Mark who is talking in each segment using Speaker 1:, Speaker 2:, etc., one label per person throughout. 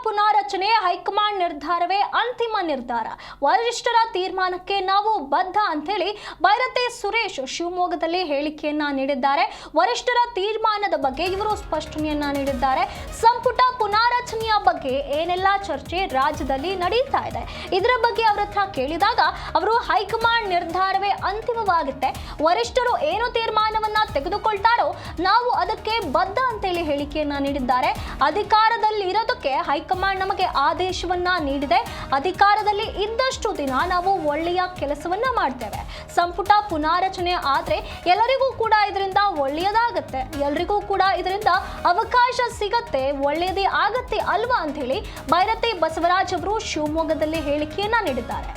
Speaker 1: ಪುನಾರಚನೆ high command ನಿರ್ಧಾರವೇ ಅಂತಿಮ ನಿರ್ಧಾರ. ವರಿಷ್ಠರ ತೀರ್ಮಾನಕ್ಕೆ ನಾವು ಬದ್ಧ ಅಂತೇಳಿ ಬೈರತಿ ಸುರೇಶ್ ಶಿವಮೊಗ್ಗದಲ್ಲಿ ಹೇಳಿಕೆಯನ್ನ ನೀಡಿದ್ದಾರೆ. ವರಿಷ್ಠರ ತೀರ್ಮಾನದ ಬಗ್ಗೆ ಇವರು ಸ್ಪಷ್ಟನೆಯನ್ನ ನೀಡಿದ್ದಾರೆ. ಸಂಪುಟ ಪುನಾರಚನೆಯ ಬಗ್ಗೆ ಏನೆಲ್ಲ ಚರ್ಚೆ ರಾಜ್ಯದಲ್ಲಿ ನಡೀತಾ ಇದೆ, ಇದರ ಬಗ್ಗೆ ಅವರ ಹತ್ರ ಕೇಳಿದಾಗ ಅವರು ಹೈಕಮಾಂಡ್ ನಿರ್ಧಾರವೇ ಅಂತಿಮವಾಗುತ್ತೆ, ವರಿಷ್ಠರು ಏನು ತೀರ್ಮಾನವನ್ನ ತೆಗೆದುಕೊಳ್ತಾರೋ ನಾವು ಅದಕ್ಕೆ ಬದ್ಧ ಅಂತೇಳಿ ಹೇಳಿಕೆಯನ್ನ ನೀಡಿದ್ದಾರೆ. ಅಧಿಕಾರದಲ್ಲಿ ಇರೋದಕ್ಕೆ ಹೈಕಮಾಂಡ್ ನಮಗೆ ಆದೇಶವನ್ನ ನೀಡಿದೆ. ಅಧಿಕಾರದಲ್ಲಿ ಇದ್ದಷ್ಟು ದಿನ ನಾವು ಒಳ್ಳೆಯ ಕೆಲಸವನ್ನ ಮಾಡ್ತೇವೆ. ಸಂಪುಟ ಪುನಾರಚನೆ ಆದ್ರೆ ಎಲ್ಲರಿಗೂ ಕೂಡ ಇದರಿಂದ ಒಳ್ಳೆಯದಾಗತ್ತೆ, ಎಲ್ಲರಿಗೂ ಕೂಡ ಇದರಿಂದ ಅವಕಾಶ ಸಿಗತ್ತೆ, ಒಳ್ಳೆಯದೇ ಆಗತ್ತೆ ಅಲ್ವಾ ಅಂತ ಹೇಳಿ ಬೈರತಿ ಬಸವರಾಜ್ ಅವರು ಶಿವಮೊಗ್ಗದಲ್ಲಿ ಹೇಳಿಕೆಯನ್ನ ನೀಡಿದ್ದಾರೆ.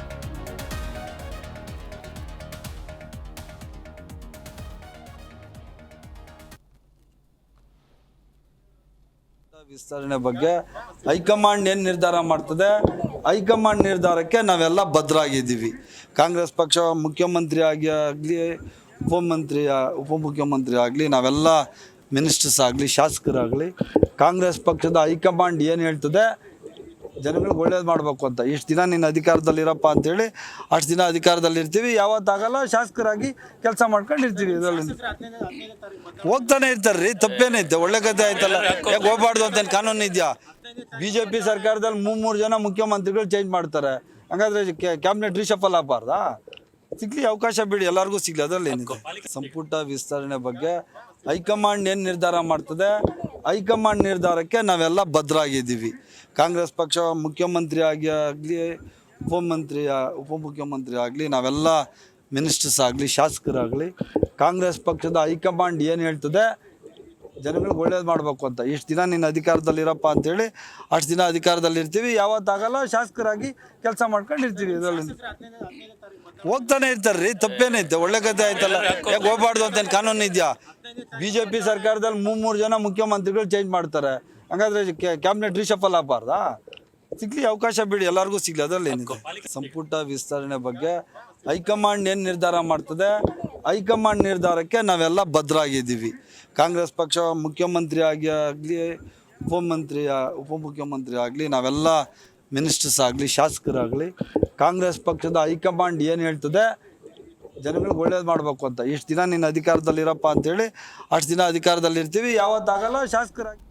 Speaker 2: ವಿಸ್ತರಣೆ ಬಗ್ಗೆ ಹೈಕಮಾಂಡ್ ಏನು ನಿರ್ಧಾರ ಮಾಡ್ತದೆ, ಹೈಕಮಾಂಡ್ ನಿರ್ಧಾರಕ್ಕೆ ನಾವೆಲ್ಲ ಬದ್ಧರಾಗಿದ್ದೀವಿ. ಕಾಂಗ್ರೆಸ್ ಪಕ್ಷ ಮುಖ್ಯಮಂತ್ರಿ ಆಗಲಿ ಉಪಮುಖ್ಯಮಂತ್ರಿ ಆಗಲಿ, ನಾವೆಲ್ಲ ಮಿನಿಸ್ಟರ್ಸ್ ಆಗಲಿ ಶಾಸಕರಾಗಲಿ, ಕಾಂಗ್ರೆಸ್ ಪಕ್ಷದ ಹೈಕಮಾಂಡ್ ಏನು ಹೇಳ್ತದೆ ಜನಗಳಿಗೆ ಒಳ್ಳೇದು ಮಾಡಬೇಕು ಅಂತ. ಇಷ್ಟು ದಿನ ನೀನು ಅಧಿಕಾರದಲ್ಲಿರಪ್ಪ ಅಂತೇಳಿ ಅಷ್ಟು ದಿನ ಅಧಿಕಾರದಲ್ಲಿರ್ತೀವಿ, ಯಾವತ್ತಾಗಲ್ಲ ಶಾಸಕರಾಗಿ ಕೆಲಸ ಮಾಡ್ಕೊಂಡಿರ್ತೀವಿ. ಇದರಲ್ಲಿ ಹೋಗ್ತಾನೆ ಇರ್ತಾರೆ ರೀ, ತಪ್ಪೇನೈತೆ, ಒಳ್ಳೆ ಕತೆ ಆಯ್ತಲ್ಲ, ಯಾಕೆ ಹೋಗ್ಬಾರ್ದು ಅಂತ ಕಾನೂನು ಇದೆಯಾ? BJP ಸರ್ಕಾರದಲ್ಲಿ ಮೂರು ಜನ ಮುಖ್ಯಮಂತ್ರಿಗಳು ಚೇಂಜ್ ಮಾಡ್ತಾರೆ, ಹಂಗಾದ್ರೆ ಕ್ಯಾಬಿನೆಟ್ ರೀಶಫಲ್ ಆಗಬಾರ್ದಾ? ಸಿಗ್ಲಿ ಅವಕಾಶ ಬಿಡಿ, ಎಲ್ಲರಿಗೂ ಸಿಗ್ಲಿ, ಅದರಲ್ಲಿ ಏನಿದೆ. ಸಂಪುಟ ವಿಸ್ತರಣೆ ಬಗ್ಗೆ ಹೈಕಮಾಂಡ್ ಏನು ನಿರ್ಧಾರ ಮಾಡ್ತದೆ, ಹೈಕಮಾಂಡ್ ನಿರ್ಧಾರಕ್ಕೆ ನಾವೆಲ್ಲ ಬದ್ಧರಾಗಿದ್ದೀವಿ. ಕಾಂಗ್ರೆಸ್ ಪಕ್ಷ ಮುಖ್ಯಮಂತ್ರಿ ಆಗಲಿ ಉಪಮುಖ್ಯಮಂತ್ರಿ ಆಗಲಿ, ನಾವೆಲ್ಲ ಮಿನಿಸ್ಟರ್ಸ್ ಆಗಲಿ ಶಾಸಕರಾಗಲಿ, ಕಾಂಗ್ರೆಸ್ ಪಕ್ಷದ ಹೈಕಮಾಂಡ್ ಏನು ಹೇಳ್ತದೆ ಜನಗಳಿಗೆ ಒಳ್ಳೇದು ಮಾಡಬೇಕು ಅಂತ. ಇಷ್ಟು ದಿನ ನೀನು ಅಧಿಕಾರದಲ್ಲಿರಪ್ಪ ಅಂತೇಳಿ ಅಷ್ಟು ದಿನ ಅಧಿಕಾರದಲ್ಲಿರ್ತೀವಿ, ಯಾವತ್ತಾಗಲ್ಲ ಶಾಸಕರಾಗಿ ಕೆಲಸ ಮಾಡ್ಕೊಂಡಿರ್ತೀವಿ. ಇದರಲ್ಲಿ ಹೋಗ್ತಾನೆ ಇರ್ತಾರೆ ರೀ, ತಪ್ಪೇನೈತೆ, ಒಳ್ಳೆ ಕತೆ ಆಯ್ತಲ್ಲ, ಯಾಕೆ ಹೋಗ್ಬಾರ್ದು ಅಂತ ಕಾನೂನು ಇದೆಯಾ? BJP ಸರ್ಕಾರದಲ್ಲಿ ಮೂರು ಜನ ಮುಖ್ಯಮಂತ್ರಿಗಳು ಚೇಂಜ್ ಮಾಡ್ತಾರೆ, ಹಂಗಾದ್ರೆ ಕ್ಯಾಬಿನೆಟ್ ರೀಶಫಲ್ ಆಗಬಾರ್ದಾ? ಸಿಗ್ಲಿ ಅವಕಾಶ ಬಿಡಿ, ಎಲ್ಲರಿಗೂ ಸಿಗ್ಲಿ, ಅದರಲ್ಲಿ ಏನಿದೆ. ಸಂಪುಟ ವಿಸ್ತರಣೆ ಬಗ್ಗೆ ಹೈಕಮಾಂಡ್ ಏನು ನಿರ್ಧಾರ ಮಾಡ್ತದೆ, ಹೈಕಮಾಂಡ್ ನಿರ್ಧಾರಕ್ಕೆ ನಾವೆಲ್ಲ ಬದ್ಧರಾಗಿದ್ದೀವಿ. ಕಾಂಗ್ರೆಸ್ ಪಕ್ಷ ಮುಖ್ಯಮಂತ್ರಿ ಆಗಲಿ ಉಪಮುಖ್ಯಮಂತ್ರಿ ಆಗಲಿ, ನಾವೆಲ್ಲ ಮಿನಿಸ್ಟರ್ಸ್ ಆಗಲಿ ಶಾಸಕರಾಗಲಿ, ಕಾಂಗ್ರೆಸ್ ಪಕ್ಷದ ಹೈಕಮಾಂಡ್ ಏನು ಹೇಳ್ತದೆ ಜನಗಳಿಗೆ ಒಳ್ಳೇದು ಮಾಡಬೇಕು ಅಂತ. ಇಷ್ಟು ದಿನ ನೀನು ಅಧಿಕಾರದಲ್ಲಿರಪ್ಪ ಅಂತೇಳಿ ಅಷ್ಟು ದಿನ ಅಧಿಕಾರದಲ್ಲಿರ್ತೀವಿ, ಯಾವತ್ತಾಗಲ್ಲ ಶಾಸಕರಾಗಿ